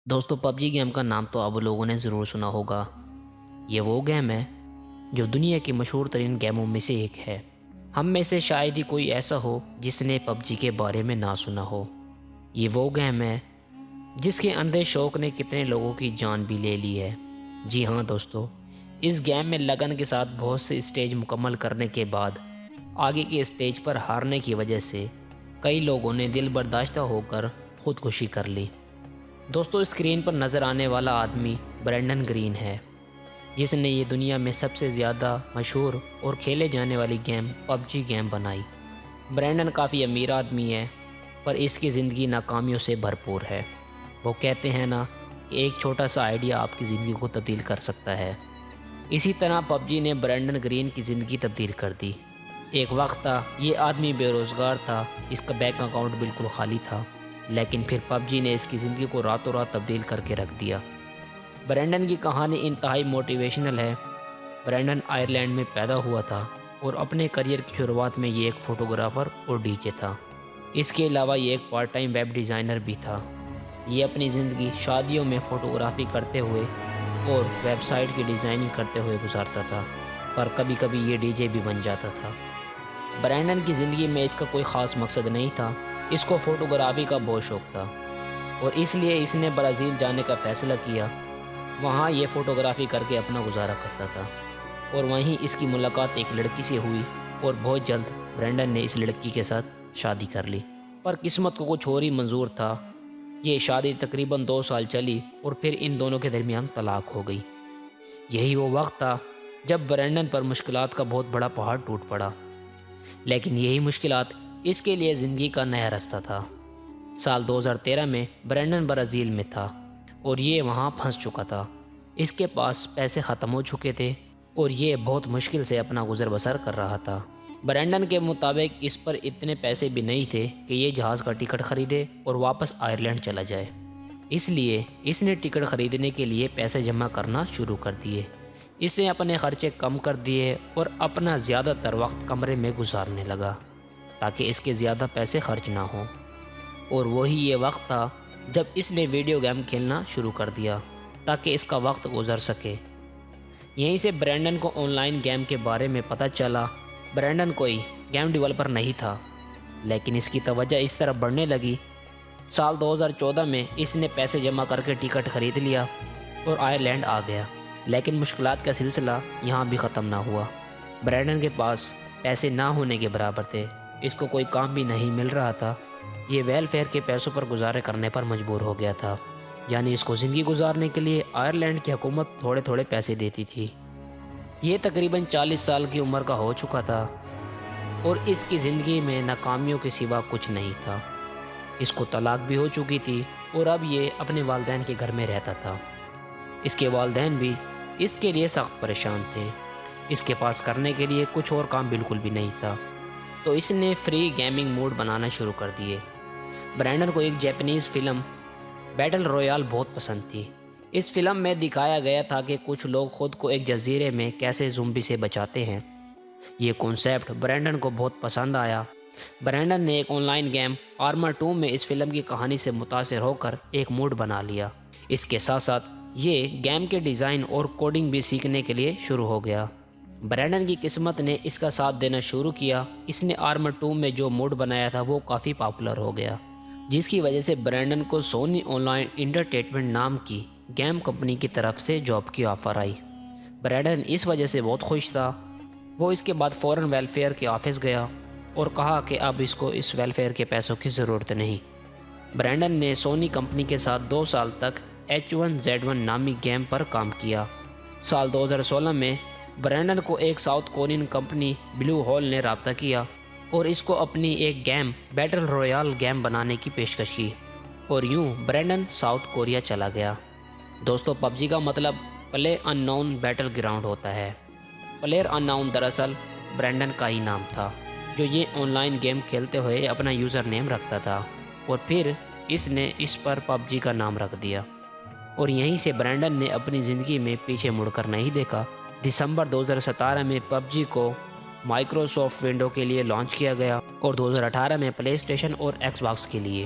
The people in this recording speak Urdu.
دوستو پب جی گیم کا نام تو آپ لوگوں نے ضرور سنا ہوگا۔ یہ وہ گیم ہے جو دنیا کی مشہور ترین گیموں میں سے ایک ہے۔ ہم میں سے شاید ہی کوئی ایسا ہو جس نے پب جی کے بارے میں نہ سنا ہو۔ یہ وہ گیم ہے جس کے اندھے شوق نے کتنے لوگوں کی جان بھی لے لی ہے۔ جی ہاں دوستو، اس گیم میں لگن کے ساتھ بہت سے اسٹیج مکمل کرنے کے بعد آگے کے اسٹیج پر ہارنے کی وجہ سے کئی لوگوں نے دل برداشتہ ہو کر خودکشی کر لی۔ دوستو اسکرین پر نظر آنے والا آدمی برینڈن گرین ہے، جس نے یہ دنیا میں سب سے زیادہ مشہور اور کھیلے جانے والی گیم پب جی گیم بنائی۔ برینڈن کافی امیر آدمی ہے، پر اس کی زندگی ناکامیوں سے بھرپور ہے۔ وہ کہتے ہیں نا کہ ایک چھوٹا سا آئیڈیا آپ کی زندگی کو تبدیل کر سکتا ہے۔ اسی طرح پب جی نے برینڈن گرین کی زندگی تبدیل کر دی۔ ایک وقت تھا یہ آدمی بے روزگار تھا، اس کا بینک اکاؤنٹ بالکل خالی تھا، لیکن پھر پب جی نے اس کی زندگی کو راتوں رات تبدیل کر کے رکھ دیا۔ برینڈن کی کہانی انتہائی موٹیویشنل ہے۔ برینڈن آئرلینڈ میں پیدا ہوا تھا اور اپنے کریئر کی شروعات میں یہ ایک فوٹوگرافر اور ڈی جے تھا۔ اس کے علاوہ یہ ایک پارٹ ٹائم ویب ڈیزائنر بھی تھا۔ یہ اپنی زندگی شادیوں میں فوٹوگرافی کرتے ہوئے اور ویب سائٹ کی ڈیزائننگ کرتے ہوئے گزارتا تھا، پر کبھی کبھی یہ ڈی جے بھی بن جاتا تھا۔ برینڈن کی زندگی میں اس کا کوئی خاص مقصد نہیں تھا، اس کو فوٹوگرافی کا بہت شوق تھا اور اس لیے اس نے برازیل جانے کا فیصلہ کیا۔ وہاں یہ فوٹوگرافی کر کے اپنا گزارا کرتا تھا اور وہیں اس کی ملاقات ایک لڑکی سے ہوئی اور بہت جلد برینڈن نے اس لڑکی کے ساتھ شادی کر لی۔ پر قسمت کو کچھ اور ہی منظور تھا۔ یہ شادی تقریباً 2 سال چلی اور پھر ان دونوں کے درمیان طلاق ہو گئی۔ یہی وہ وقت تھا جب برینڈن پر مشکلات کا بہت بڑا پہاڑ ٹوٹ پڑا، لیکن یہی مشکلات اس کے لیے زندگی کا نیا راستہ تھا۔ سال 2013 میں برینڈن برازیل میں تھا اور یہ وہاں پھنس چکا تھا۔ اس کے پاس پیسے ختم ہو چکے تھے اور یہ بہت مشکل سے اپنا گزر بسر کر رہا تھا۔ برینڈن کے مطابق اس پر اتنے پیسے بھی نہیں تھے کہ یہ جہاز کا ٹکٹ خریدے اور واپس آئرلینڈ چلا جائے۔ اس لیے اس نے ٹکٹ خریدنے کے لیے پیسے جمع کرنا شروع کر دیے۔ اس نے اپنے خرچے کم کر دیے اور اپنا زیادہ تر وقت کمرے میں گزارنے لگا تاکہ اس کے زیادہ پیسے خرچ نہ ہوں۔ اور وہی یہ وقت تھا جب اس نے ویڈیو گیم کھیلنا شروع کر دیا تاکہ اس کا وقت گزر سکے۔ یہیں سے برینڈن کو آن لائن گیم کے بارے میں پتہ چلا۔ برینڈن کوئی گیم ڈیولپر نہیں تھا، لیکن اس کی توجہ اس طرح بڑھنے لگی۔ سال 2014 میں اس نے پیسے جمع کر کے ٹکٹ خرید لیا اور آئرلینڈ آ گیا، لیکن مشکلات کا سلسلہ یہاں بھی ختم نہ ہوا۔ برینڈن کے پاس پیسے نہ ہونے کے برابر تھے، اس کو کوئی کام بھی نہیں مل رہا تھا۔ یہ ویلفیئر کے پیسوں پر گزارے کرنے پر مجبور ہو گیا تھا، یعنی اس کو زندگی گزارنے کے لیے آئرلینڈ کی حکومت تھوڑے تھوڑے پیسے دیتی تھی۔ یہ تقریباً 40 سال کی عمر کا ہو چکا تھا اور اس کی زندگی میں ناکامیوں کے سوا کچھ نہیں تھا۔ اس کو طلاق بھی ہو چکی تھی اور اب یہ اپنے والدین کے گھر میں رہتا تھا۔ اس کے والدین بھی اس کے لیے سخت پریشان تھے۔ اس کے پاس کرنے کے لیے کچھ اور کام بالکل بھی نہیں تھا، تو اس نے فری گیمنگ موڈ بنانا شروع کر دیے۔ برینڈن کو ایک جاپانیز فلم بیٹل رویال بہت پسند تھی۔ اس فلم میں دکھایا گیا تھا کہ کچھ لوگ خود کو ایک جزیرے میں کیسے زومبی سے بچاتے ہیں۔ یہ کنسیپٹ برینڈن کو بہت پسند آیا۔ برینڈن نے ایک آن لائن گیم آرمر 2 میں اس فلم کی کہانی سے متاثر ہو کر ایک موڈ بنا لیا۔ اس کے ساتھ ساتھ یہ گیم کے ڈیزائن اور کوڈنگ بھی سیکھنے کے لیے شروع ہو گیا۔ برینڈن کی قسمت نے اس کا ساتھ دینا شروع کیا۔ اس نے آرمر 2 میں جو موڈ بنایا تھا وہ کافی پاپولر ہو گیا، جس کی وجہ سے برینڈن کو سونی آن لائن انٹرٹینمنٹ نام کی گیم کمپنی کی طرف سے جاب کی آفر آئی۔ برینڈن اس وجہ سے بہت خوش تھا۔ وہ اس کے بعد فوراً ویلفیئر کے آفس گیا اور کہا کہ اب اس کو اس ویلفیئر کے پیسوں کی ضرورت نہیں۔ برینڈن نے سونی کمپنی کے ساتھ 2 سال تک H1Z1 نامی گیم پر کام کیا۔ سال 2016 میں برینڈن کو ایک south Korean company blue whole نے رابطہ کیا اور اس کو اپنی ایک گیم بیٹل رویال گیم بنانے کی پیشکش کی، اور یوں برینڈن ساؤتھ کوریا چلا گیا۔ دوستو پب جی کا مطلب پلے ان نون بیٹل گراؤنڈ ہوتا ہے۔ پلیئر ان نون دراصل برینڈن کا ہی نام تھا، جو یہ آن لائن گیم کھیلتے ہوئے اپنا یوزر نیم رکھتا تھا اور پھر اس نے اس پر پب جی کا نام رکھ دیا، اور یہیں سے برینڈن نے اپنی زندگی میں پیچھے مڑ کر نہیں دیکھا۔ دسمبر 2017 میں پب جی کو مائکروسافٹ ونڈو کے لیے لانچ کیا گیا اور 2018 میں پلے اسٹیشن اور ایکس باکس کے لیے،